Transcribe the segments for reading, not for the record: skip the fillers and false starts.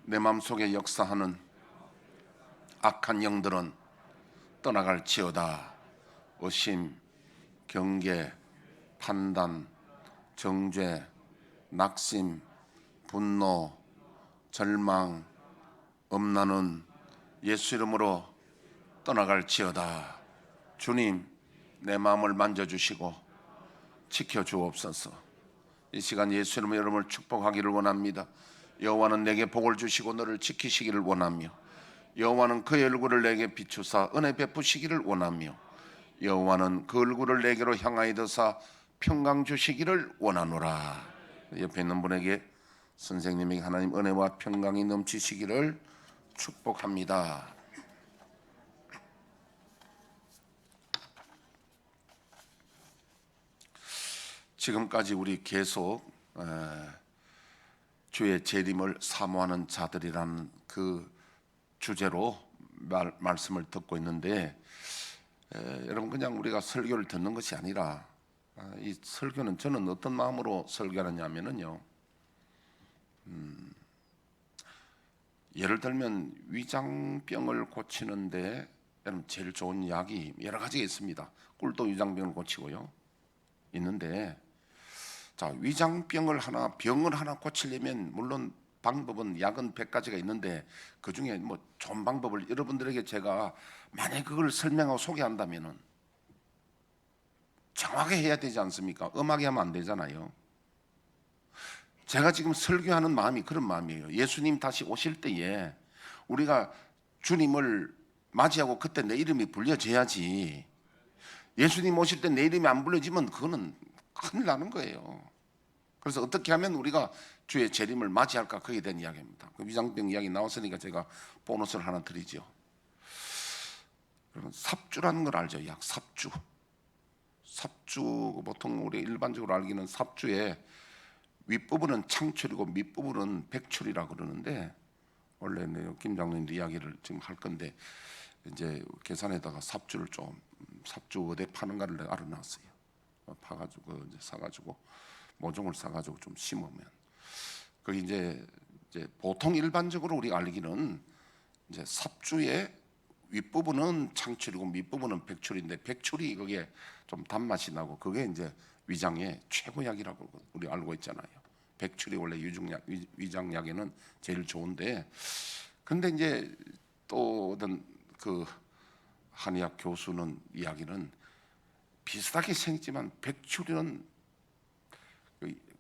내 마음속에 역사하는 악한 영들은 떠나갈지어다. 의심, 경계, 판단, 정죄, 낙심, 분노, 절망, 엄란은 예수 이름으로 떠나갈지어다. 주님, 내 마음을 만져주시고 지켜주옵소서. 이 시간 예수 이름으로 여러분을 축복하기를 원합니다. 여호와는 내게 복을 주시고 너를 지키시기를 원하며, 여호와는 그의 얼굴을 내게 비추사 은혜 베푸시기를 원하며, 여호와는 그 얼굴을 내게로 향하여 드사 평강 주시기를 원하노라. 옆에 있는 분에게 선생님에게 하나님 은혜와 평강이 넘치시기를 축복합니다. 지금까지 우리 계속 주의 재림을 사모하는 자들이라는 그 주제로 말씀을 듣고 있는데, 여러분, 그냥 우리가 설교를 듣는 것이 아니라 이 설교는 저는 어떤 마음으로 설교하느냐면요, 예를 들면 위장병을 고치는데 여러분 제일 좋은 약이 여러 가지가 있습니다. 꿀도 위장병을 고치고요 있는데, 자, 위장병을 병을 하나 고치려면 물론 방법은 약은 100가지가 있는데 그 중에 뭐 좋은 방법을 여러분들에게 제가 만약에 그걸 설명하고 소개한다면은 정확하게 해야 되지 않습니까? 음하게 하면 안 되잖아요. 제가 지금 설교하는 마음이 그런 마음이에요. 예수님 다시 오실 때에 우리가 주님을 맞이하고 그때 내 이름이 불려져야지, 예수님 오실 때 내 이름이 안 불려지면 그거는 큰일 나는 거예요. 그래서 어떻게 하면 우리가 주의 재림을 맞이할까, 거기에 대한 이야기입니다. 그 위장병 이야기 나왔으니까 제가 보너스를 하나 드리죠. 여러분, 삽주라는 걸 알죠? 약 삽주. 삽주, 보통 우리 일반적으로 알기는 삽주의 윗부분은 창출이고 밑부분은 백출이라고 그러는데, 원래 김 장로님도 이야기를 지금 할 건데, 이제 계산에다가 삽주 어디 파는가를 내가 알아놨어요. 파가지고 이제 사가지고 모종을 사가지고 좀 심으면, 그게 이제 보통 일반적으로 우리가 알기는 이제 삽주의 윗부분은 창출이고 밑부분은 백출인데, 백출이 그게 좀 단맛이 나고 그게 이제 위장의 최고약이라고 우리 알고 있잖아요. 백출이 원래 위장약에는 제일 좋은데, 근데 이제 또 어떤 그 한의학 교수는 이야기는 비슷하게 생겼지만 백출은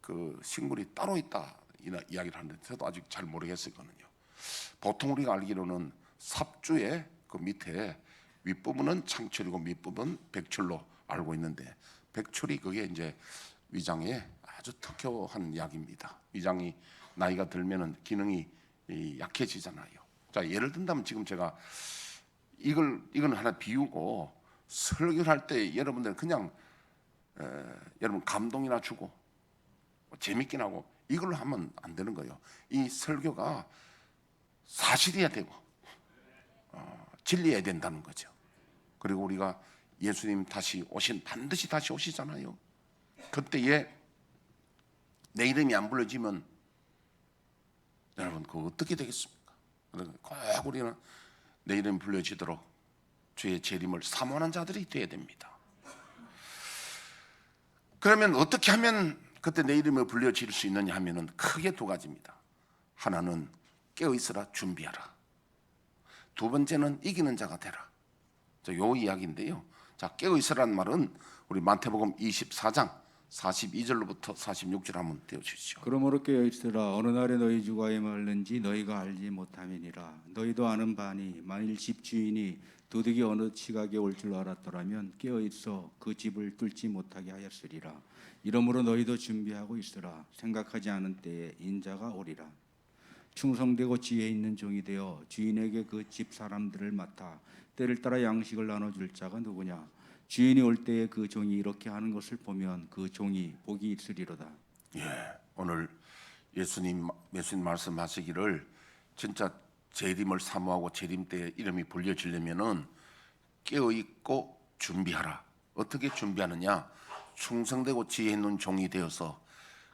그 식물이 따로 있다 이야기를 하는데, 저도 아직 잘 모르겠었거든요. 보통 우리가 알기로는 삽주의 그 밑에 윗부분은 창출이고 밑부분 백출로 알고 있는데, 백출이 그게 이제 위장에 아주 특효한 약입니다. 위장이 나이가 들면은 기능이 약해지잖아요. 자, 예를 든다면 지금 제가 이건 하나 비우고 설교를 할 때 여러분들 그냥 여러분 감동이나 주고 재밌긴 하고 이걸로 하면 안 되는 거예요. 이 설교가 사실이어야 되고 진리해야 된다는 거죠. 그리고 우리가 예수님 반드시 다시 오시잖아요. 그때에 내 이름이 안 불러지면 여러분 그거 어떻게 되겠습니까? 꼭 우리는 내 이름이 불려지도록 주의 재림을 사모하는 자들이 되어야 됩니다. 그러면 어떻게 하면 그때 내 이름이 불려질 수 있느냐 하면은 크게 두 가지입니다. 하나는 깨어있으라, 준비하라. 두 번째는 이기는 자가 되라. 요 이야기인데요. 자, 깨어있으라는 말은 우리 마태복음 24장 42절로부터 46절 한번 띄워주시죠. 그러므로 깨어있으라. 어느 날에 너희 주가 임할는지 너희가 알지 못함이니라. 너희도 아는 바니 만일 집주인이 도둑이 어느 지각에 올 줄 알았더라면 깨어있어 그 집을 뚫지 못하게 하였으리라. 이러므로 너희도 준비하고 있으라. 생각하지 않은 때에 인자가 오리라. 충성되고 지혜 있는 종이 되어 주인에게 그 집 사람들을 맡아 때를 따라 양식을 나눠줄 자가 누구냐. 주인이 올 때에 그 종이 이렇게 하는 것을 보면 그 종이 복이 있으리로다. 오늘 예수님 말씀하시기를 진짜 재림을 사모하고 재림 때 이름이 불려지려면은 깨어있고 준비하라. 어떻게 준비하느냐? 충성되고 지혜 있는 종이 되어서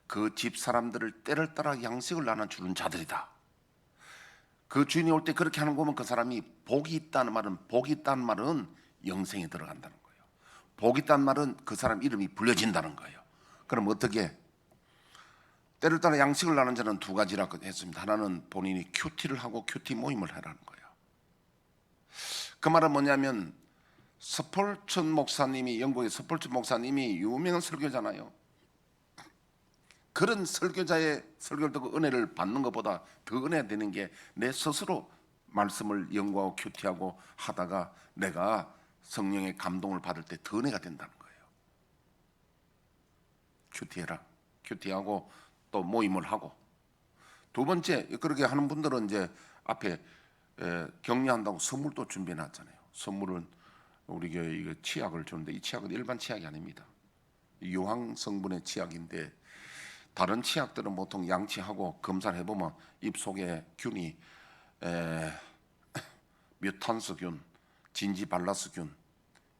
그 집 사람들을 때를 따라 양식을 나눠주는 자들이다. 그 주인이 올 때 그렇게 하는 거 보면 그 사람이 복이 있다는 말은 영생에 들어간다는 거예요. 복이 있다는 말은 그 사람 이름이 불려진다는 거예요. 그럼 어떻게? 때를 따라 양식을 나눈 자는 두 가지라 했습니다. 하나는 본인이 큐티를 하고 큐티 모임을 하라는 거예요. 그 말은 뭐냐면 스폴천 목사님이, 영국의 스폴천 목사님이 유명한 설교잖아요. 그런 설교자의 설교를 듣고 은혜를 받는 것보다 더 은혜가 되는 게 내 스스로 말씀을 연구하고 큐티하고 하다가 내가 성령의 감동을 받을 때 더 은혜가 된다는 거예요. 큐티해라. 큐티하고 또 모임을 하고. 두 번째, 그렇게 하는 분들은 이제 앞에 격려한다고 선물도 준비해 놨잖아요. 선물은 우리 교회 이거 치약을 주는데 이 치약은 일반 치약이 아닙니다. 유황 성분의 치약인데 다른 치약들은 보통 양치하고 검사를 해보면 입 속에 균이 뮤탄스균, 진지발라스균,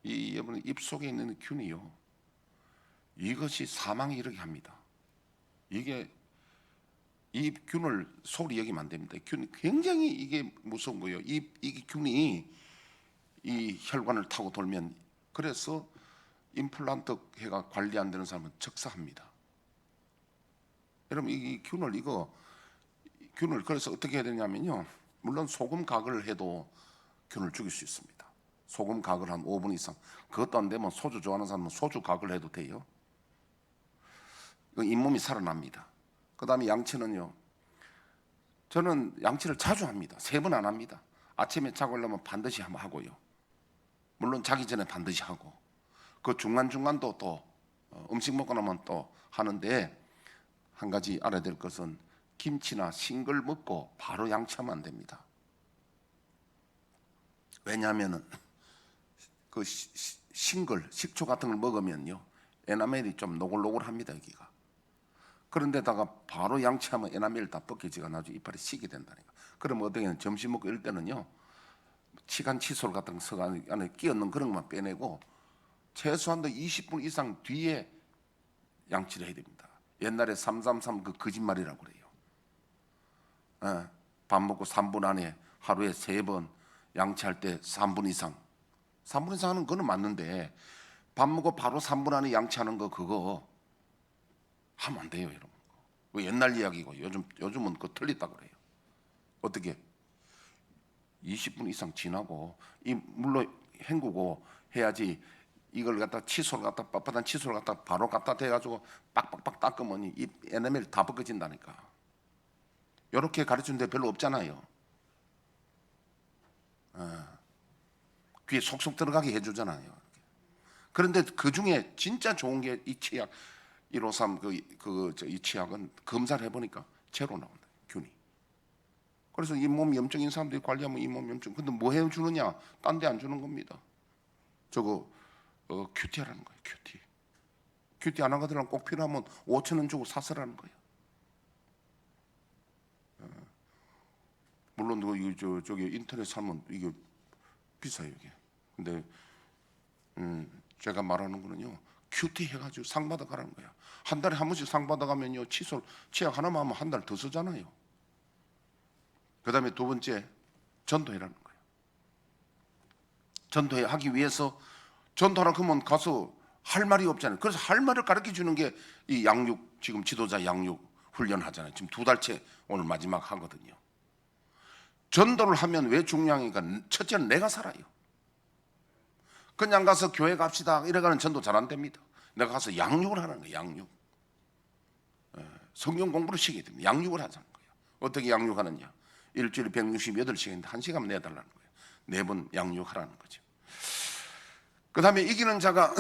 이 여러분 입 속에 있는 균이요. 이것이 사망에 이르게 합니다. 이게 이 균을 소홀히 여기면 안 됩니다. 균 굉장히 이게 무서운 거예요. 이 균이 이 혈관을 타고 돌면 그래서 임플란트 해가 관리 안 되는 사람은 적사합니다. 여러분 이 균을 그래서 어떻게 해야 되냐면요. 물론 소금 가글을 해도 균을 죽일 수 있습니다. 소금 가글 한 5분 이상. 그것도 안 되면 소주 좋아하는 사람은 소주 가글 해도 돼요. 잇몸이 살아납니다. 그 다음에 양치는요. 저는 양치를 자주 합니다. 3번 안 합니다. 아침에 자고 일어나면 반드시 한번 하고요. 물론 자기 전에 반드시 하고 그 중간중간도 또 음식 먹고 나면 또 하는데 한 가지 알아야 될 것은 김치나 싱글 먹고 바로 양치하면 안 됩니다. 왜냐하면 그 싱글, 식초 같은 걸 먹으면요 에나멜이 좀 노골노골합니다 여기가. 그런데다가 바로 양치하면 에나멜 다 벗겨지가 나중에 이빨이 시게 된다니까. 그러면 어떻게 하면 점심 먹고 이럴 때는요 치간 칫솔 같은 거 안에 끼었는 그런 것만 빼내고 최소한도 20분 이상 뒤에 양치를 해야 됩니다. 옛날에 333 그 거짓말이라고 그래요. 밥 먹고 3분 안에 하루에 3번 양치할 때 3분 이상. 3분 이상 하는 거는 맞는데 밥 먹고 바로 3분 안에 양치하는 거 그거 하면 안 돼요, 여러분. 그 옛날 이야기고 요즘은 그거 틀렸다고 그래요. 어떻게? 20분 이상 지나고 이 물로 헹구고 해야지. 이걸 갖다 칫솔 갖다 빳빳한 칫솔 갖다 바로 갖다 대가지고 빡빡빡 닦으면 이 에나멜 다 벗겨진다니까. 이렇게 가르치는 데 별로 없잖아요. 귀에 속속 들어가게 해주잖아요. 그런데 그 중에 진짜 좋은 게 이 치약 153 이 치약은 검사를 해보니까 제로 나온다 균이. 그래서 잇몸 염증인 사람들이 관리하면 잇몸 염증. 근데 뭐 해주느냐? 딴 데 안 주는 겁니다. 저거 큐티하라는 거예요. 큐티 안 하거든 꼭 필요하면 5,000원 주고 사서라는 거예요. 물론 저기 인터넷 사면 이게 비싸요 이게. 근데 제가 말하는 거는요. 큐티 해가지고 상 받아가라는 거야. 한 달에 한 번씩 상 받아가면요 칫솔 치약 하나만 하면 한 달 더 쓰잖아요. 그 다음에 두 번째 전도해라는 거예요. 전도하기 위해서 전도하라 그러면 가서 할 말이 없잖아요. 그래서 할 말을 가르쳐 주는 게 이 양육 지금 지도자 양육 훈련 하잖아요. 지금 2달째 오늘 마지막 하거든요. 전도를 하면 왜 중요하니까 첫째는 내가 살아요. 그냥 가서 교회 갑시다 이래가는 전도 잘 안 됩니다. 내가 가서 양육을 하는 거예요. 양육. 성경 공부를 시켜야 됩니다. 양육을 하자는 거예요. 어떻게 양육하느냐? 일주일에 168시간인데 1시간 내달라는 거예요. 4번 양육하라는 거죠. 그 다음에 이기는 자가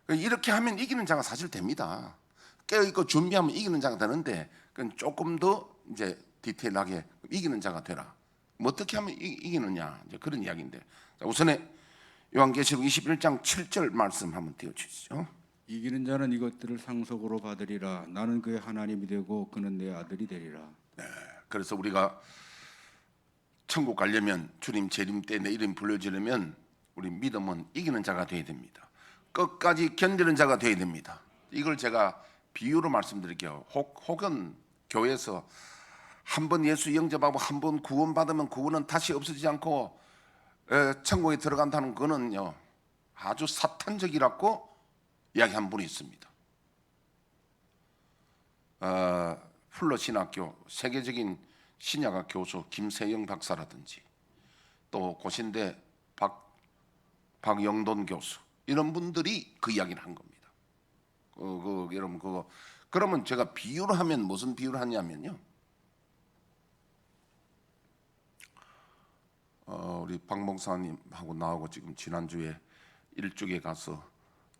이렇게 하면 이기는 자가 사실 됩니다. 깨어있고 준비하면 이기는 자가 되는데 그건 조금 더 이제 디테일하게 이기는 자가 되라. 뭐 어떻게 하면 이기느냐 이제 그런 이야기인데 자, 우선에 요한계시록 21장 7절 말씀 한번 띄워주시죠. 이기는 자는 이것들을 상속으로 받으리라. 나는 그의 하나님이 되고 그는 내 아들이 되리라. 그래서 우리가 천국 가려면 주님 재림 때 내 이름 불려지려면 우리 믿음은 이기는 자가 되어야 됩니다. 끝까지 견디는 자가 되어야 됩니다. 이걸 제가 비유로 말씀드릴게요. 혹은 교회에서 한 번 예수 영접하고 한 번 구원받으면 구원은 다시 없어지지 않고 천국에 들어간다는 거는요 아주 사탄적이라고 이야기한 분이 있습니다. 풀러 신학교 세계적인 신약학 교수 김세영 박사라든지 또 고신대 박영돈 교수 이런 분들이 그 이야기를 한 겁니다. 여러분 그러면 제가 비유를 하면 무슨 비유를 하냐면요. 우리 박 목사님하고 나하고 지금 지난주에 일죽에 가서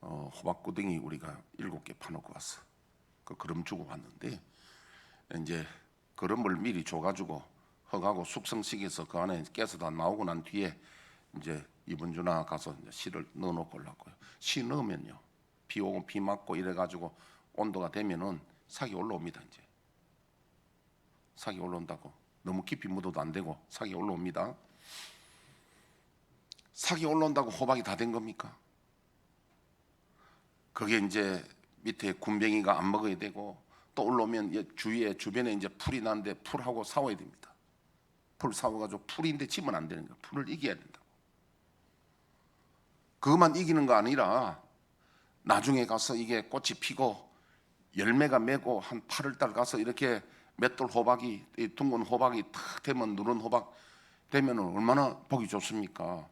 호박고등이 우리가 7개 파놓고 왔어. 그 그럼 주고 왔는데 이제 그럼을 미리 줘가지고 흙하고 숙성시켜서 그 안에 깨서 다 나오고 난 뒤에 이제 이번 주나 가서 이제 씨를 넣어놓고 올라고요. 씨 넣으면요 비 오고 비 맞고 이래가지고 온도가 되면은 삭이 올라옵니다. 이제 삭이 올라온다고 너무 깊이 묻어도 안 되고 삭이 올라옵니다. 삭이 올라온다고 호박이 다 된 겁니까? 그게 이제 밑에 군뱅이가 안 먹어야 되고 또 올라오면 주변에 이제 풀이 나는데 풀하고 싸워야 됩니다. 풀 싸워가지고 풀인데 치면 안 되는 거야. 풀을 이겨야 된다고. 그것만 이기는 거 아니라 나중에 가서 이게 꽃이 피고 열매가 맺고 한 8월달 가서 이렇게 맷돌 호박이 둥근 호박이 탁 되면 누런 호박 되면 얼마나 보기 좋습니까?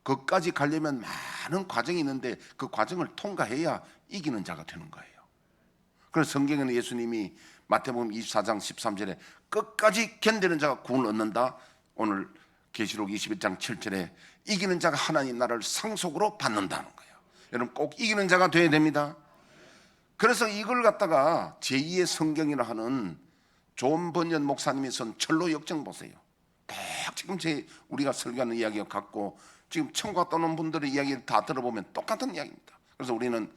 그까지 가려면 많은 과정이 있는데 그 과정을 통과해야 이기는 자가 되는 거예요. 그래서 성경에는 예수님이 마태복음 24장 13절에 끝까지 견디는 자가 구원을 얻는다. 오늘 계시록 21장 7절에 이기는 자가 하나님 나라를 상속으로 받는다는 거예요. 여러분 꼭 이기는 자가 돼야 됩니다. 그래서 이걸 갖다가 제2의 성경이라 하는 존 번연 목사님이 쓴 철로 역정 보세요. 딱 지금 우리가 설교하는 이야기와 같고 지금 천국 떠는 분들의 이야기를 다 들어보면 똑같은 이야기입니다. 그래서 우리는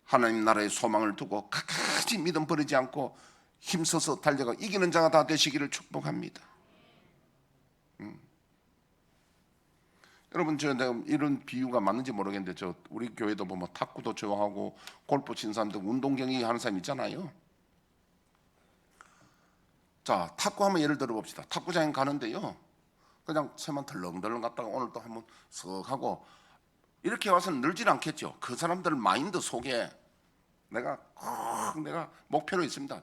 하나님 나라의 소망을 두고 끝까지 믿음 버리지 않고 힘써서 달려가 이기는 자가 다 되시기를 축복합니다. 여러분 내가 이런 비유가 맞는지 모르겠는데 우리 교회도 보면 탁구도 좋아하고 골프 치는 사람들 운동 경기 하는 사람 있잖아요. 자 탁구 한번 예를 들어 봅시다. 탁구장에 가는데요 그냥 채만 덜렁덜렁 갔다가 오늘 또 한번 쓱 하고 이렇게 와서는 늘질 않겠죠. 그 사람들 마인드 속에 내가 목표로 있습니다.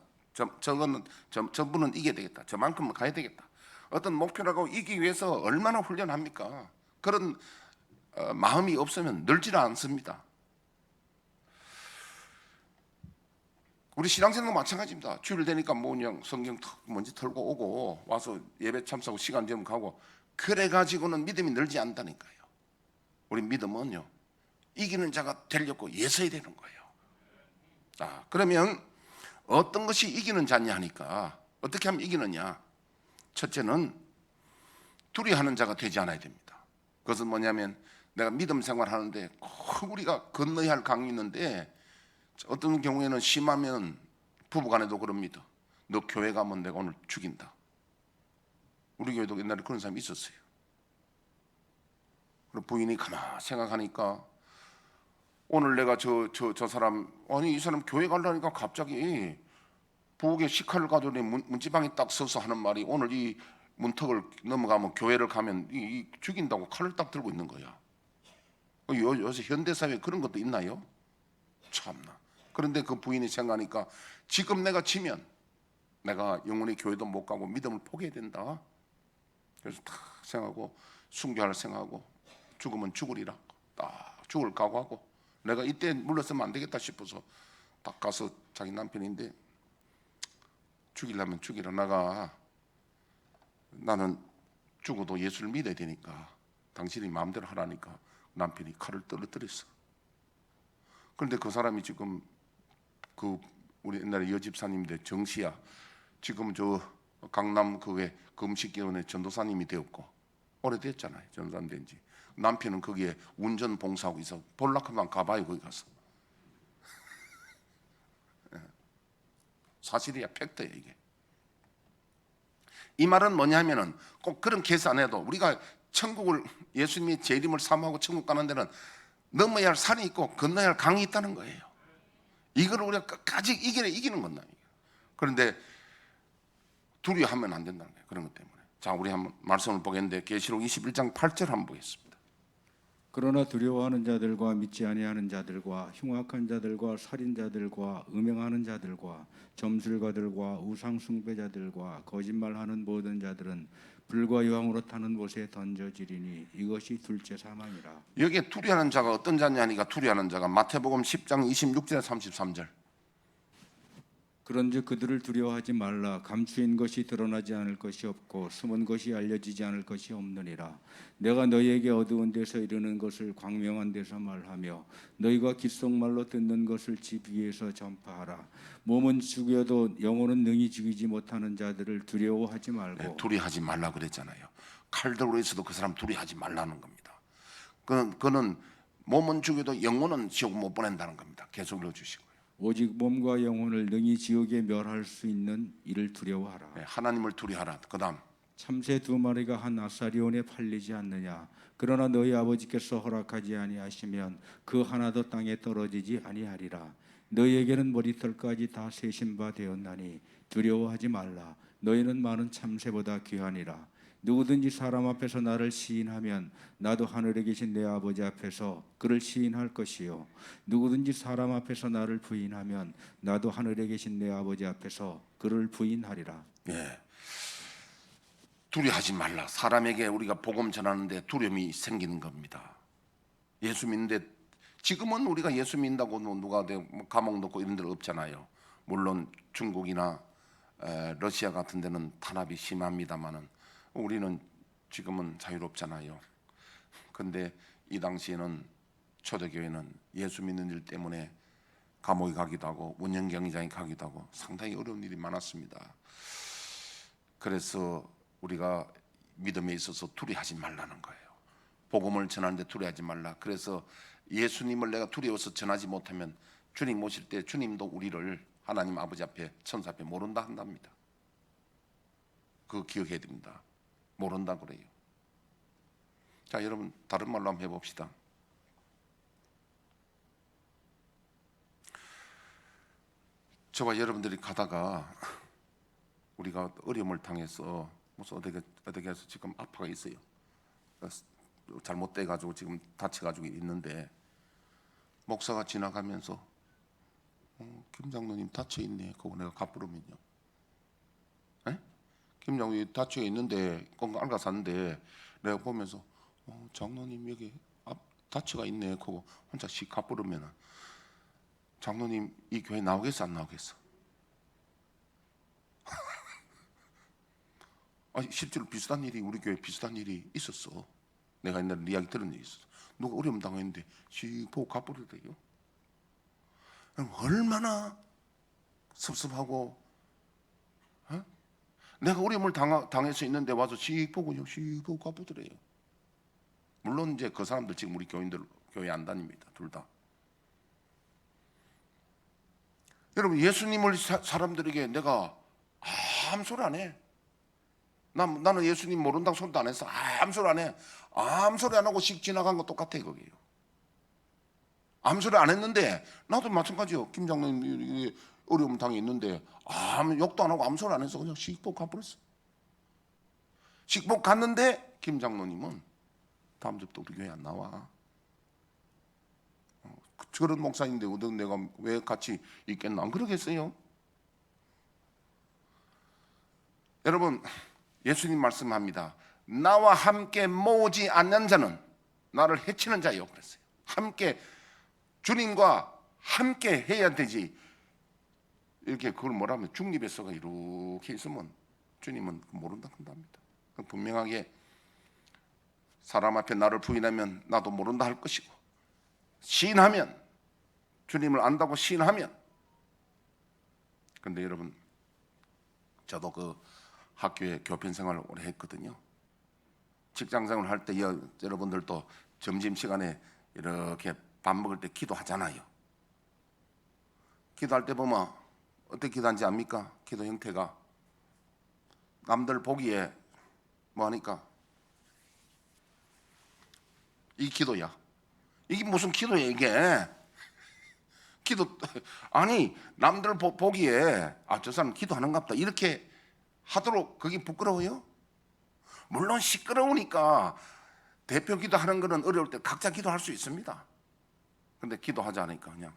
저분은 이겨야 되겠다. 저만큼은 가야 되겠다. 어떤 목표라고 이기기 위해서 얼마나 훈련합니까? 그런 마음이 없으면 늘질 않습니다. 우리 신앙생활도 마찬가지입니다. 주일 되니까 그냥 성경 먼지 털고 오고 와서 예배 참석하고 시간 되면 가고 그래가지고는 믿음이 늘지 않다니까요. 우리 믿음은요 이기는 자가 되려고 예서야 되는 거예요. 자 그러면 어떤 것이 이기는 자냐 하니까 어떻게 하면 이기느냐. 첫째는 두려워하는 자가 되지 않아야 됩니다. 그것은 뭐냐면 내가 믿음 생활하는데 꼭 우리가 건너야 할 강이 있는데 어떤 경우에는 심하면 부부간에도 그럽니다. 너 교회 가면 내가 오늘 죽인다. 우리 교회도 옛날에 그런 사람이 있었어요. 그리고 부인이 가만 생각하니까 오늘 내가 저 사람 아니 이 사람 교회 가려니까 갑자기 부엌에 식칼을 가져오니 문지방에 딱 서서 하는 말이 오늘 이 문턱을 넘어가면 교회를 가면 이 죽인다고 칼을 딱 들고 있는 거야. 요새 현대사회에 그런 것도 있나요? 참나. 그런데 그 부인이 생각하니까 지금 내가 지면 내가 영원히 교회도 못 가고 믿음을 포기해야 된다. 그래서 딱 생각하고 순교할 생각하고 죽으면 죽으리라. 딱 죽을 각오하고 내가 이때 물러서면 안 되겠다 싶어서 딱 가서 자기 남편인데 죽이려면 죽이라. 나는 죽어도 예수를 믿어야 되니까 당신이 마음대로 하라니까 남편이 칼을 떨어뜨렸어. 그런데 그 사람이 지금 우리 옛날에 여집사님인데 정씨야 지금 저 강남 그게 금식교원의 전도사님이 되었고 오래됐잖아요. 전도사님 된지. 남편은 거기에 운전 봉사하고 있어. 볼락하면 가봐요 거기 가서. 사실이야. 팩트야 이게. 이 말은 뭐냐면은 꼭 그런 케이스 안 해도 우리가 천국을 예수님이 제 이름을 사모하고 천국 가는 데는 넘어야 할 산이 있고 건너야 할 강이 있다는 거예요. 이걸 우리가 끝까지 이기는 건다. 그런데 두려워하면 안 된다는 거예요. 그런 것 때문에. 자, 우리 한번 말씀을 보겠는데 계시록 21장 8절 한번 보겠습니다. 그러나 두려워하는 자들과 믿지 아니하는 자들과 흉악한 자들과 살인자들과 음행하는 자들과 점술가들과 우상 숭배자들과 거짓말하는 모든 자들은 불과 유황으로 타는 곳에 던져지리니 이것이 둘째 사망이라. 여기에 두려워하는 자가 어떤 자냐니까 두려워하는 자가 마태복음 10장 26절 33절. 그런즉 그들을 두려워하지 말라. 감추인 것이 드러나지 않을 것이 없고 숨은 것이 알려지지 않을 것이 없느니라. 내가 너희에게 어두운 데서 이르는 것을 광명한 데서 말하며 너희가 귓속말로 듣는 것을 집 위에서 전파하라. 몸은 죽여도 영혼은 능히 죽이지 못하는 자들을 두려워하지 말고. 네, 두려워하지 말라 그랬잖아요. 칼들로 있어도 그 사람 두려워하지 말라는 겁니다. 그는 몸은 죽여도 영혼은 지옥 못 보낸다는 겁니다. 계속 넣어주시고요. 오직 몸과 영혼을 능히 지옥에 멸할 수 있는 이를 두려워하라. 네, 하나님을 두려워하라. 그 다음 참새 두 마리가 한 아사리온에 팔리지 않느냐. 그러나 너희 아버지께서 허락하지 아니하시면 그 하나도 땅에 떨어지지 아니하리라. 너희에게는 머리털까지 다 세신 바 되었나니 두려워하지 말라. 너희는 많은 참새보다 귀하니라. 누구든지 사람 앞에서 나를 시인하면 나도 하늘에 계신 내 아버지 앞에서 그를 시인할 것이요 누구든지 사람 앞에서 나를 부인하면 나도 하늘에 계신 내 아버지 앞에서 그를 부인하리라. 예, 두려워하지 말라. 사람에게 우리가 복음 전하는데 두려움이 생기는 겁니다. 예수 믿는데 지금은 우리가 예수 믿는다고 누가 감옥 넣고 이런 데는 없잖아요. 물론 중국이나 러시아 같은 데는 탄압이 심합니다만은 우리는 지금은 자유롭잖아요. 근데 이 당시에는 초대교회는 예수 믿는 일 때문에 감옥에 가기도 하고 운영경기장에 가기도 하고 상당히 어려운 일이 많았습니다. 그래서 우리가 믿음에 있어서 두려워하지 말라는 거예요. 복음을 전하는데 두려워하지 말라. 그래서 예수님을 내가 두려워서 전하지 못하면 주님 모실 때 주님도 우리를 하나님 아버지 앞에 천사 앞에 모른다 한답니다. 그거 기억해야 됩니다. 모른다 그래요. 자, 여러분 다른 말로 한번 해봅시다. 저와 여러분들이 가다가 우리가 어려움을 당해서 무슨 어떻게 해서 지금 아파가 있어요. 잘못돼 가지고 지금 다쳐 가지고 있는데 목사가 지나가면서 김 장로님 다쳐 있네. 그거 내가 갚으면요. 김 장로님 다쳐 있는데 꼭 알아서 샀는데 내가 보면서 장로님 여기 다쳐가 있네. 그거 혼자 씩 갚으면은 장로님 이 교회 나오겠어 안 나오겠어? 실제로 비슷한 일이 우리 교회 비슷한 일이 있었어. 내가 옛날에 이야기 들은 일이 있었어. 누가 어려움 당했는데 씩 보고 갚으래요. 얼마나 섭섭하고 내가 어려움을 당해서 있는데 와서 씩 보고요, 씩 보고 갚으더래요. 물론 이제 그 사람들 지금 우리 교인들 교회 안 다닙니다. 둘 다. 여러분 예수님을 사람들에게 내가 아무 소리 안 해. 나는 예수님 모른다고 소리도 안 했어. 아무 소리 안 해. 아무 소리 안 하고 씩 지나간 거 똑같아 거기에요. 아무 소리 안 했는데 나도 마찬가지요. 김 장로님 어려움 당해 있는데 아무 욕도 안 하고 아무 소리 안 했어. 그냥 식복 가버렸어. 식복 갔는데 김 장로님은 다음 주부터 우리 교회 안 나와. 저런 목사인데 내가 왜 같이 있겠나? 안 그러겠어요? 여러분 예수님 말씀합니다. 나와 함께 모으지 않는 자는 나를 해치는 자요 그랬어요. 함께 주님과 함께 해야 되지. 이렇게 그걸 뭐라면 중립에서가 이렇게 있으면 주님은 모른다 한답니다. 분명하게 사람 앞에 나를 부인하면 나도 모른다 할 것이고 시인하면 주님을 안다고 시인하면. 근데 여러분 저도 그 학교에 교편 생활을 오래 했거든요. 직장 생활을 할 때 여러분들도 점심시간에 이렇게 밥 먹을 때 기도하잖아요. 기도할 때 보면 어떻게 기도하는지 압니까? 기도 형태가 남들 보기에 뭐 하니까 이 기도야. 이게 무슨 기도야 이게? 기도 아니 남들 보기에 저 사람 기도하는가 보다 이렇게 하도록 그게 부끄러워요? 물론 시끄러우니까 대표 기도하는 거는 어려울 때 각자 기도할 수 있습니다. 근데 기도하지 않으니까 그냥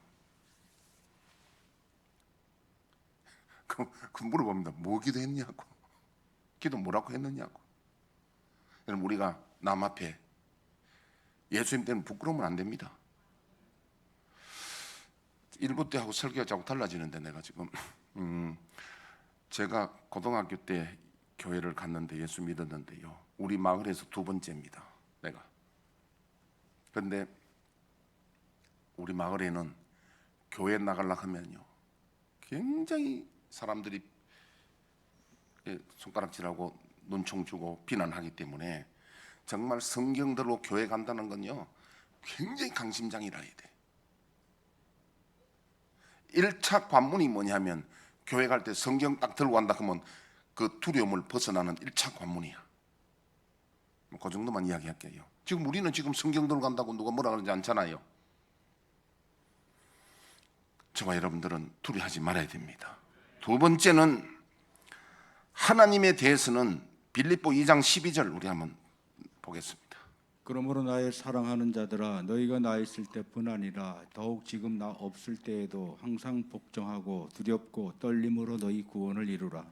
그 물어봅니다. 뭐 기도했냐고. 기도 뭐라고 했느냐고. 여러분, 우리가 남 앞에 예수님 때는 부끄러우면 안 됩니다. 일부 때하고 설교가 자꾸 달라지는데 내가 지금 제가 고등학교 때 교회를 갔는데 예수 믿었는데요, 우리 마을에서 두 번째입니다. 내가. 그런데 우리 마을에는 교회 나가려고 하면요 굉장히 사람들이 손가락질하고 눈총 주고 비난하기 때문에 정말 성경대로 교회 간다는 건요 굉장히 강심장이라 해야 돼. 1차 관문이 뭐냐면 교회 갈 때 성경 딱 들고 간다 그러면 그 두려움을 벗어나는 1차 관문이야. 그 정도만 이야기할게요. 지금 우리는 지금 성경 들고 간다고 누가 뭐라 그러지 않잖아요. 저와 여러분들은 두려워하지 말아야 됩니다. 두 번째는 하나님에 대해서는 빌립보 2장 12절 우리 한번 보겠습니다. 그러므로 나의 사랑하는 자들아, 너희가 나 있을 때뿐 아니라 더욱 지금 나 없을 때에도 항상 복종하고 두렵고 떨림으로 너희 구원을 이루라.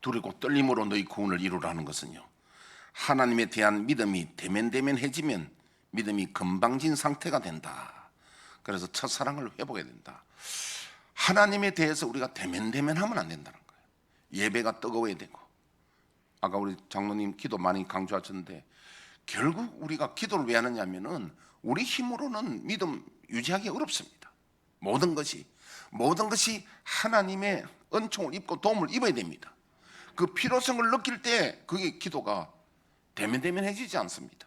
두렵고 떨림으로 너희 구원을 이루라는 것은요, 하나님에 대한 믿음이 대면대면해지면 믿음이 건방진 상태가 된다. 그래서 첫사랑을 회복해야 된다. 하나님에 대해서 우리가 대면대면하면 안 된다는 거예요. 예배가 뜨거워야 되고, 아까 우리 장로님 기도 많이 강조하셨는데 결국 우리가 기도를 왜 하느냐면은 우리 힘으로는 믿음 유지하기 어렵습니다. 모든 것이 하나님의 은총을 입고 도움을 입어야 됩니다. 그 필요성을 느낄 때 그게 기도가 대면대면해지지 않습니다.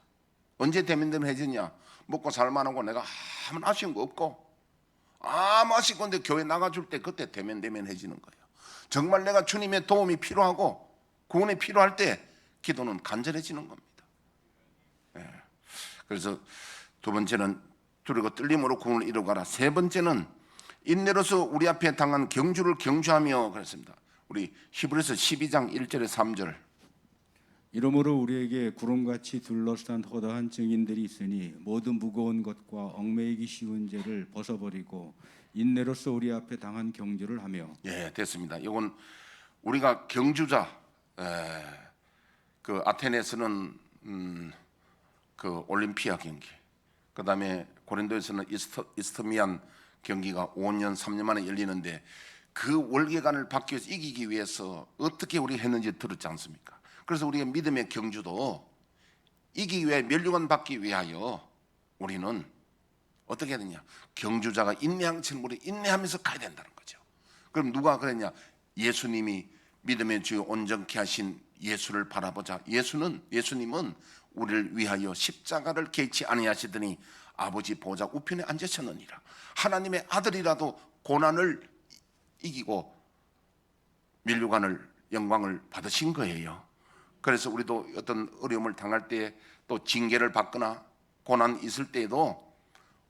언제 대면대면해지냐? 먹고 살만하고 내가 아무 아쉬운 거 없고 아무 아쉬운 건데 교회 나가줄 때 그때 대면대면해지는 거예요. 정말 내가 주님의 도움이 필요하고 구원이 필요할 때 기도는 간절해지는 겁니다. 그래서 두 번째는 두려고 떨림으로 구원을 이루가라. 세 번째는 인내로서 우리 앞에 당한 경주를 경주하며 그랬습니다. 우리 히브리서 12장 1절에 3절. 이러므로 우리에게 구름같이 둘러싼 허다한 증인들이 있으니 모든 무거운 것과 얽매이기 쉬운 죄를 벗어버리고 인내로서 우리 앞에 당한 경주를 하며. 예, 됐습니다. 이건 우리가 경주자. 그 아테네에서는 그 올림피아 경기, 그 다음에 고린도에서는 이스터미안 경기가 5년 3년 만에 열리는데 그 월계관을 받기 위해서 이기기 위해서 어떻게 우리 했는지 들었지 않습니까? 그래서 우리의 믿음의 경주도 이기기 위해 면류관 받기 위하여 우리는 어떻게 해야 되냐? 경주자가 인내한 질문에 인내하면서 가야 된다는 거죠. 그럼 누가 그랬냐? 예수님이 믿음의 주 온전케 하신 예수를 바라보자. 예수님은 우리를 위하여 십자가를 개의치 아니하시더니 아버지 보좌 우편에 앉으셨느니라. 하나님의 아들이라도 고난을 이기고 면류관을 영광을 받으신 거예요. 그래서 우리도 어떤 어려움을 당할 때 또 징계를 받거나 고난 있을 때에도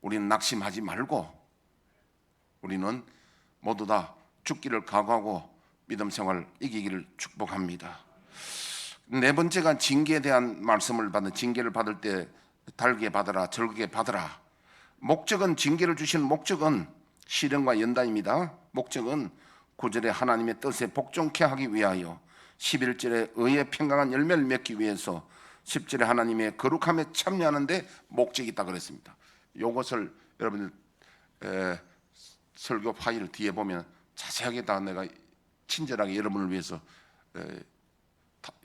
우리는 낙심하지 말고 우리는 모두 다 죽기를 각오하고 믿음 생활 이기기를 축복합니다. 네 번째가 징계에 대한 말씀을 받는, 징계를 받을 때 달게 받으라, 절게 받으라. 목적은, 징계를 주신 목적은 실현과 연단입니다. 목적은 9절에 하나님의 뜻에 복종케 하기 위하여, 11절에 의의 평강한 열매를 맺기 위해서, 10절에 하나님의 거룩함에 참여하는데 목적이 있다 그랬습니다. 이것을 여러분들 설교 파일 뒤에 보면 자세하게 다 내가 친절하게 여러분을 위해서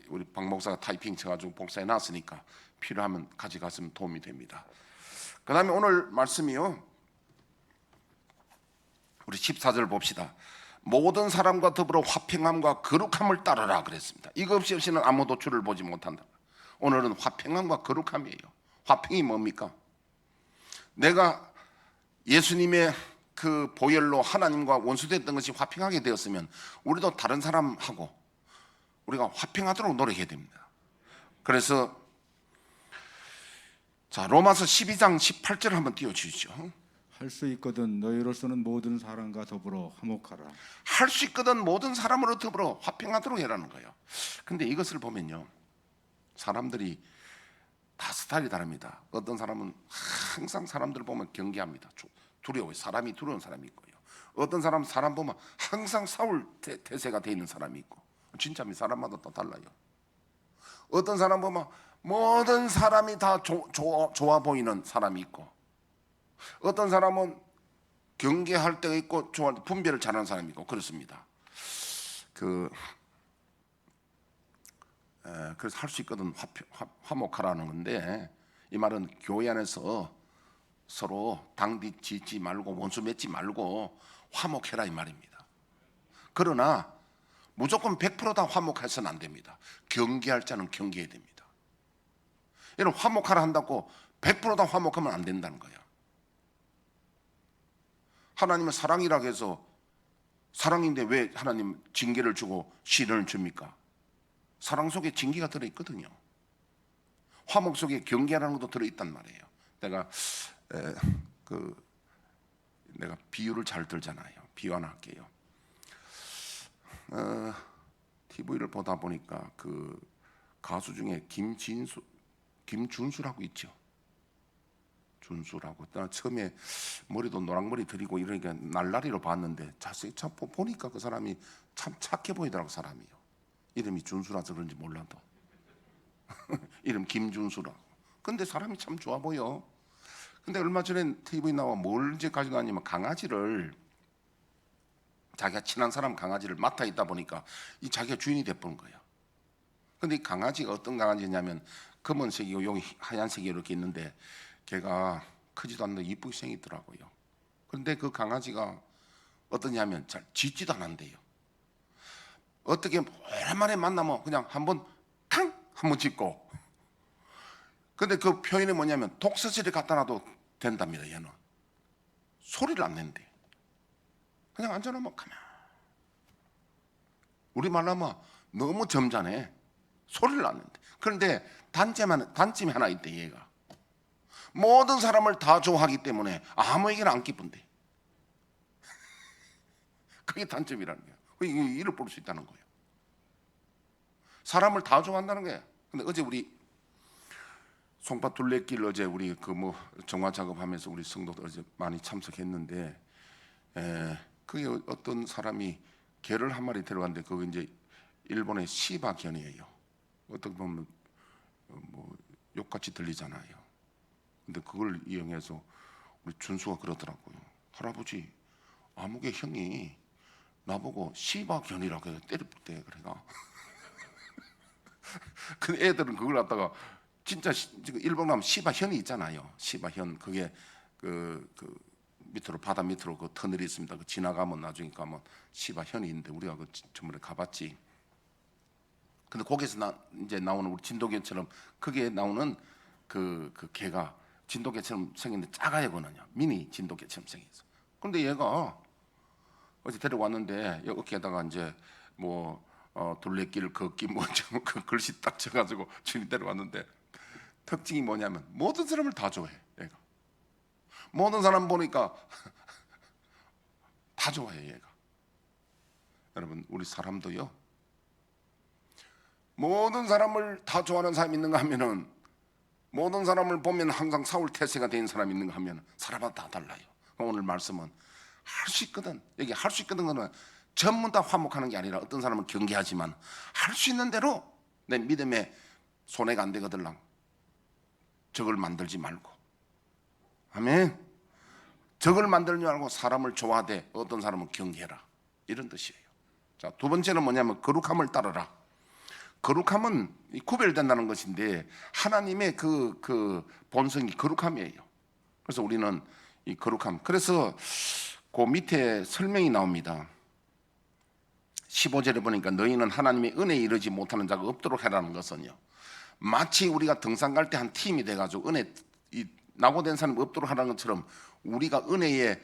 우리 박 목사가 타이핑 쳐가지고 복사해 놨으니까 필요하면 가져갔으면 도움이 됩니다. 그 다음에 오늘 말씀이요, 우리 14절 봅시다. 모든 사람과 더불어 화평함과 거룩함을 따르라 그랬습니다. 이거 없이는 아무도 주를 보지 못한다. 오늘은 화평함과 거룩함이에요. 화평이 뭡니까? 내가 예수님의 그 보혈로 하나님과 원수됐던 것이 화평하게 되었으면 우리도 다른 사람하고 우리가 화평하도록 노력해야 됩니다. 그래서 자, 로마서 12장 18절 한번 띄워주시죠. 할 수 있거든 너희로서는 모든 사람과 더불어 화목하라. 할 수 있거든 모든 사람으로 더불어 화평하도록 해라는 거예요. 근데 이것을 보면요, 사람들이 다 스타일이 다릅니다. 어떤 사람은 항상 사람들 보면 경계합니다. 두려워요. 사람이 두려운 사람이 있고요. 어떤 사람은 사람 보면 항상 싸울 태세가 돼 있는 사람이 있고, 진짜입니다. 사람마다 또 달라요. 어떤 사람 보면 모든 사람이 다 좋아 보이는 사람이 있고, 어떤 사람은 경계할 때가 있고 분별을 잘하는 사람이 있고 그렇습니다. 그래서 할 수 있거든 화목하라는 건데, 이 말은 교회 안에서 서로 당디 짓지 말고 원수 맺지 말고 화목해라 이 말입니다. 그러나 무조건 100%다 화목해서는 안 됩니다. 경계할 자는 경계해야 됩니다. 여러분, 화목하라 한다고 100%다 화목하면 안 된다는 거예요. 하나님은 사랑이라고 해서 사랑인데 왜 하나님 징계를 주고 시련을 줍니까? 사랑 속에 징계가 들어있거든요. 화목 속에 경계라는 것도 들어있단 말이에요. 내가 비유를 잘 들잖아요. 비유 하나 할게요. TV를 보다 보니까 그 가수 중에 김준수라고 있죠. 준수라고. 나 처음에 머리도 노랑머리 들이고 이러니까 날라리로 봤는데 자세히 참 보니까 그 사람이 참 착해 보이더라고. 사람이요. 이름이 준수라서 그런지 몰라도 이름 김준수라고. 근데 사람이 참 좋아 보여. 근데 얼마 전에 TV에 나와 뭘 이제 가지고 다니면 강아지를, 자기가 친한 사람 강아지를 맡아 있다 보니까 이 자기가 주인이 돼버린 거예요. 근데 이 강아지가 어떤 강아지냐면 검은색이고 여기 하얀색이 이렇게 있는데 걔가 크지도 않는데 이쁘게 생기더라고요. 그런데 그 강아지가 어떠냐면 잘 짖지도 않는데요. 어떻게 오랜만에 만나면 그냥 한번 짖고. 근데 그 표현이 뭐냐면 독서실에 갖다 놔도 된답니다. 얘는 소리를 안 낸대. 그냥 앉아놓으면 가만. 우리 말로 하면 너무 점잖해. 소리를 안 낸대. 그런데 단점이 하나 있대. 얘가 모든 사람을 다 좋아하기 때문에 아무에게나 안 기쁜데. 그게 단점이라는 거예요. 일을 볼 수 있다는 거예요. 사람을 다 좋아한다는 거예요. 근데 어제 우리 송파 둘레길 어제 우리 정화 작업하면서 우리 성도들 어제 많이 참석했는데, 그게 어떤 사람이 개를 한 마리 데려갔는데 그거 이제 일본의 시바견이에요. 어떻게 보면 욕같이 들리잖아요. 근데 그걸 이용해서 우리 준수가 그러더라고요. 할아버지, 아무개 형이 나보고 시바견이라고 해서 때렸대. 그래가. 근데 애들은 그걸 갖다가 진짜 일본 가면 시바현이 있잖아요. 시바현. 그게 그 밑으로 바다 밑으로 그 터널이 있습니다. 그 지나가면 나중에 가면 시바현이 있는데 우리가 그 전번에 가봤지. 근데 거기서 이제 나오는 우리 진돗개처럼 크게 나오는 그 개가 진돗개처럼 생겼는데 작아요. 그거는요. 미니 진돗개처럼 생겼어. 그런데 얘가 어제 데려왔는데 어깨에다가 이제 둘레길 걷기 그 글씨 딱 쳐가지고 주인 데려왔는데 특징이 뭐냐면 모든 사람을 다 좋아해. 얘가 모든 사람 보니까 다 좋아해. 얘가. 여러분, 우리 사람도요, 모든 사람을 다 좋아하는 사람이 있는가 하면은, 모든 사람을 보면 항상 싸울 태세가 된 사람이 있는가 하면 사람마다 다 달라요. 오늘 말씀은 할 수 있거든. 여기 할 수 있거든 거는 전부 다 화목하는 게 아니라 어떤 사람은 경계하지만 할 수 있는 대로 내 믿음에 손해가 안 되거들랑 적을 만들지 말고. 아멘. 적을 만들지 말고 사람을 좋아하되 어떤 사람은 경계해라. 이런 뜻이에요. 자, 두 번째는 뭐냐면 거룩함을 따르라. 거룩함은 구별된다는 것인데 하나님의 그 본성이 거룩함이에요. 그래서 우리는 이 거룩함. 그래서 그 밑에 설명이 나옵니다. 15절에 보니까 너희는 하나님의 은혜에 이르지 못하는 자가 없도록 해라는 것은요, 마치 우리가 등산 갈 때 한 팀이 돼가지고 낙오된 사람이 없도록 하라는 것처럼 우리가 은혜에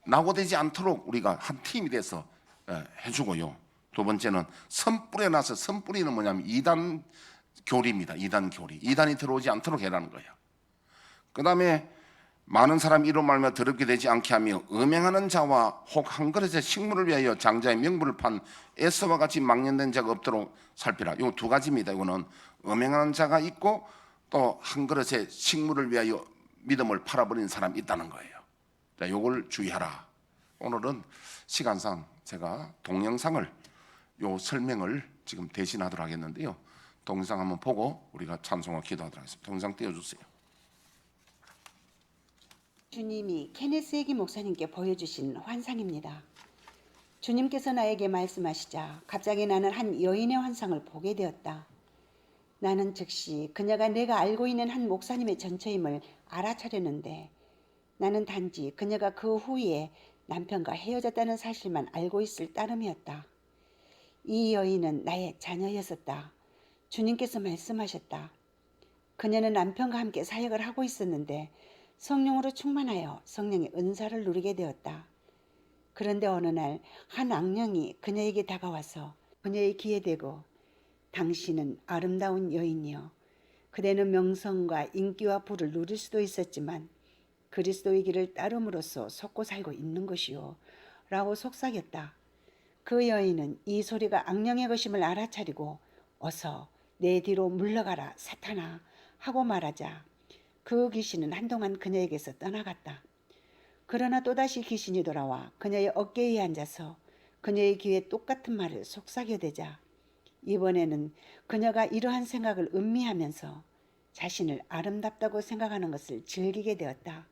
낙오되지 않도록 우리가 한 팀이 돼서 해주고요. 두 번째는 선뿌려 놔서, 선뿌리는 뭐냐면 이단 교리입니다. 이단 교리. 이단이 들어오지 않도록 해라는 거예요. 그 다음에 많은 사람이 이로 말며 더럽게 되지 않게 하며 음행하는 자와 혹 한 그릇의 식물을 위하여 장자의 명분을 판 에서와 같이 망령된 자가 없도록 살피라. 요 두 가지입니다. 이거는 음행하는 자가 있고 또 한 그릇의 식물을 위하여 믿음을 팔아버리는 사람이 있다는 거예요. 자, 요걸 주의하라. 오늘은 시간상 제가 동영상을 요 설명을 지금 대신하도록 하겠는데요. 동영상 한번 보고 우리가 찬송과 기도하도록 하겠습니다. 동영상 띄워주세요. 주님이 케네스 해기 목사님께 보여주신 환상입니다. 주님께서 나에게 말씀하시자 갑자기 나는 한 여인의 환상을 보게 되었다. 나는 즉시 그녀가 내가 알고 있는 한 목사님의 전처임을 알아차렸는데 나는 단지 그녀가 그 후에 남편과 헤어졌다는 사실만 알고 있을 따름이었다. 이 여인은 나의 자녀였었다. 주님께서 말씀하셨다. 그녀는 남편과 함께 사역을 하고 있었는데 성령으로 충만하여 성령의 은사를 누리게 되었다. 그런데 어느 날 한 악령이 그녀에게 다가와서 그녀의 귀에 대고 당신은 아름다운 여인이여 그대는 명성과 인기와 부를 누릴 수도 있었지만 그리스도의 길을 따름으로써 속고 살고 있는 것이요 라고 속삭였다. 그 여인은 이 소리가 악령의 것임을 알아차리고 어서 내 뒤로 물러가라 사탄아 하고 말하자 그 귀신은 한동안 그녀에게서 떠나갔다. 그러나 또다시 귀신이 돌아와 그녀의 어깨에 앉아서 그녀의 귀에 똑같은 말을 속삭여대자 이번에는 그녀가 이러한 생각을 음미하면서 자신을 아름답다고 생각하는 것을 즐기게 되었다.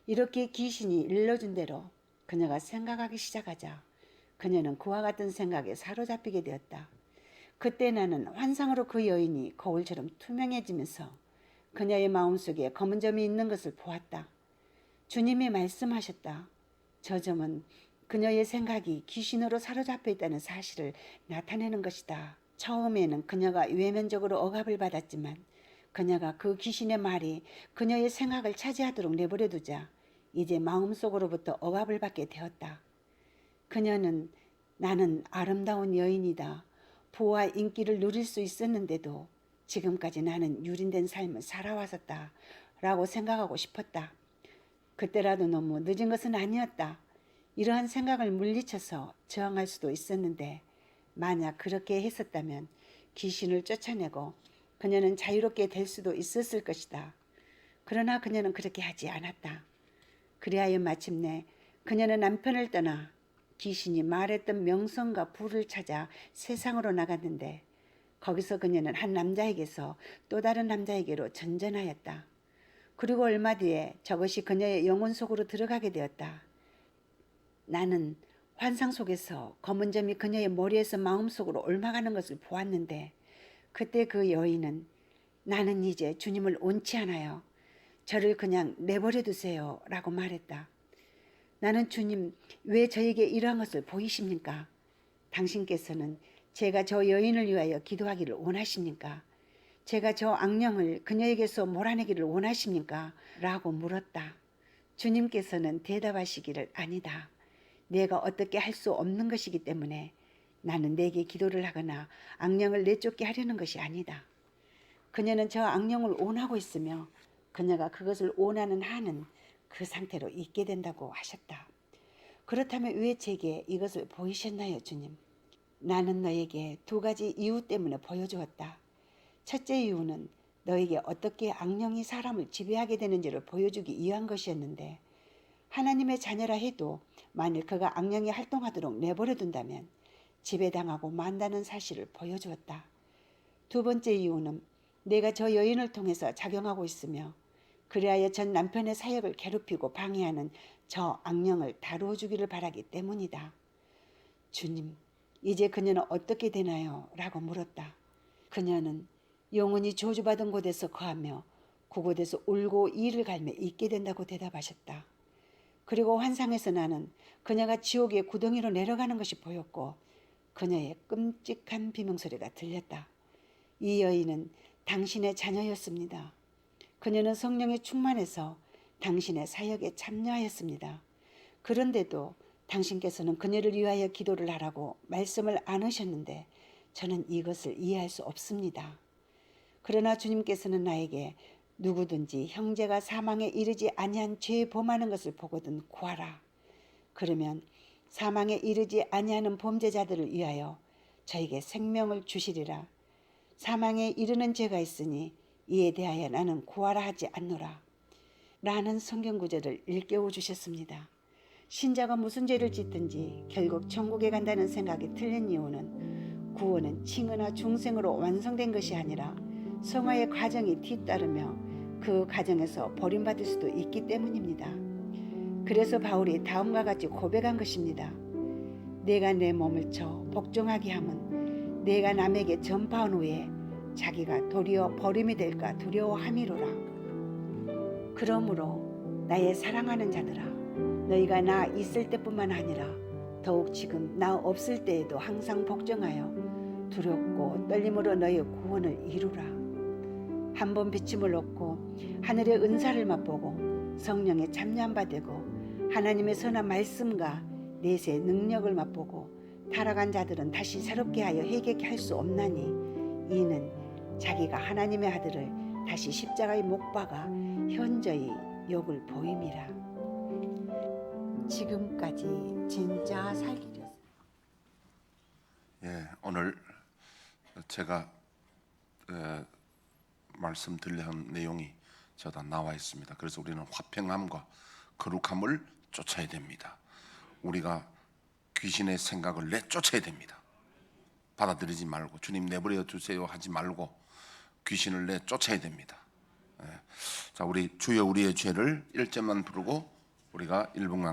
이렇게 귀신이 일러준 대로 그녀가 생각하기 시작하자 그녀는 그와 같은 생각에 사로잡히게 되었다. 그때 나는 환상으로 그 여인이 거울처럼 투명해지면서 그녀의 마음속에 검은 점이 있는 것을 보았다. 주님이 말씀하셨다. 저 점은 그녀의 생각이 귀신으로 사로잡혀 있다는 사실을 나타내는 것이다. 처음에는 그녀가 외면적으로 억압을 받았지만 그녀가 그 귀신의 말이 그녀의 생각을 차지하도록 내버려 두자 이제 마음속으로부터 억압을 받게 되었다. 그녀는 나는 아름다운 여인이다. 부와 인기를 누릴 수 있었는데도 지금까지 나는 유린된 삶을 살아왔었다 라고 생각하고 싶었다. 그때라도 너무 늦은 것은 아니었다. 이러한 생각을 물리쳐서 저항할 수도 있었는데 만약 그렇게 했었다면 귀신을 쫓아내고 그녀는 자유롭게 될 수도 있었을 것이다. 그러나 그녀는 그렇게 하지 않았다. 그리하여 마침내 그녀는 남편을 떠나 귀신이 말했던 명성과 부를 찾아 세상으로 나갔는데 거기서 그녀는 한 남자에게서 또 다른 남자에게로 전전하였다. 그리고 얼마 뒤에 저것이 그녀의 영혼 속으로 들어가게 되었다. 나는 환상 속에서 검은 점이 그녀의 머리에서 마음속으로 옮아가는 것을 보았는데 그때 그 여인은 나는 이제 주님을 원치 않아요. 저를 그냥 내버려 두세요 라고 말했다. 나는 주님 왜 저에게 이러한 것을 보이십니까? 당신께서는 제가 저 여인을 위하여 기도하기를 원하십니까? 제가 저 악령을 그녀에게서 몰아내기를 원하십니까? 라고 물었다. 주님께서는 대답하시기를 아니다. 내가 어떻게 할 수 없는 것이기 때문에 나는 내게 기도를 하거나 악령을 내쫓게 하려는 것이 아니다. 그녀는 저 악령을 원하고 있으며 그녀가 그것을 원하는 한은 그 상태로 있게 된다고 하셨다. 그렇다면 왜 제게 이것을 보이셨나요, 주님? 나는 너에게 두 가지 이유 때문에 보여주었다. 첫째 이유는 너에게 어떻게 악령이 사람을 지배하게 되는지를 보여주기 위한 것이었는데 하나님의 자녀라 해도 만일 그가 악령이 활동하도록 내버려 둔다면 지배당하고 만다는 사실을 보여주었다. 두 번째 이유는 내가 저 여인을 통해서 작용하고 있으며 그리하여 전 남편의 사역을 괴롭히고 방해하는 저 악령을 다루어 주기를 바라기 때문이다. 주님, 이제 그녀는 어떻게 되나요? 라고 물었다. 그녀는 영원히 저주받은 곳에서 거하며 그곳에서 울고 이를 갈며 있게 된다고 대답하셨다. 그리고 환상에서 나는 그녀가 지옥의 구덩이로 내려가는 것이 보였고 그녀의 끔찍한 비명소리가 들렸다. 이 여인은 당신의 자녀였습니다. 그녀는 성령에 충만해서 당신의 사역에 참여하였습니다. 그런데도 당신께서는 그녀를 위하여 기도를 하라고 말씀을 안 하셨는데 저는 이것을 이해할 수 없습니다. 그러나 주님께서는 나에게 누구든지 형제가 사망에 이르지 아니한 죄에 범하는 것을 보거든 구하라. 그러면 사망에 이르지 아니하는 범죄자들을 위하여 저에게 생명을 주시리라. 사망에 이르는 죄가 있으니 이에 대하여 나는 구하라 하지 않노라. 라는 성경 구절을 일깨워 주셨습니다. 신자가 무슨 죄를 짓든지 결국 천국에 간다는 생각이 틀린 이유는 구원은 칭의나 중생으로 완성된 것이 아니라 성화의 과정이 뒤따르며 그 과정에서 버림받을 수도 있기 때문입니다. 그래서 바울이 다음과 같이 고백한 것입니다. 내가 내 몸을 쳐 복종하게 함은 내가 남에게 전파한 후에 자기가 도리어 버림이 될까 두려워함이로라. 그러므로 나의 사랑하는 자들아, 너희가 나 있을 때뿐만 아니라 더욱 지금 나 없을 때에도 항상 복종하여 두렵고 떨림으로 너희의 구원을 이루라. 한 번 비침을 얻고 하늘의 은사를 맛보고 성령의 참여함 받고 하나님의 선한 말씀과 내세의 능력을 맛보고 타락한 자들은 다시 새롭게 하여 회개케 할 수 없나니 이는 자기가 하나님의 아들을 다시 십자가에 못 박아 현저히 욕을 보임이라. 지금까지 진짜 살기였습니다. 예, 오늘 제가 말씀드려 한 내용이 저다 나와 있습니다. 그래서 우리는 화평함과 거룩함을 쫓아야 됩니다. 우리가 귀신의 생각을 내쫓아야 됩니다. 받아들이지 말고 주님 내버려 두세요 하지 말고 귀신을 내쫓아야 됩니다. 자, 우리 주여 우리의 죄를 1절만 부르고 우리가 1분간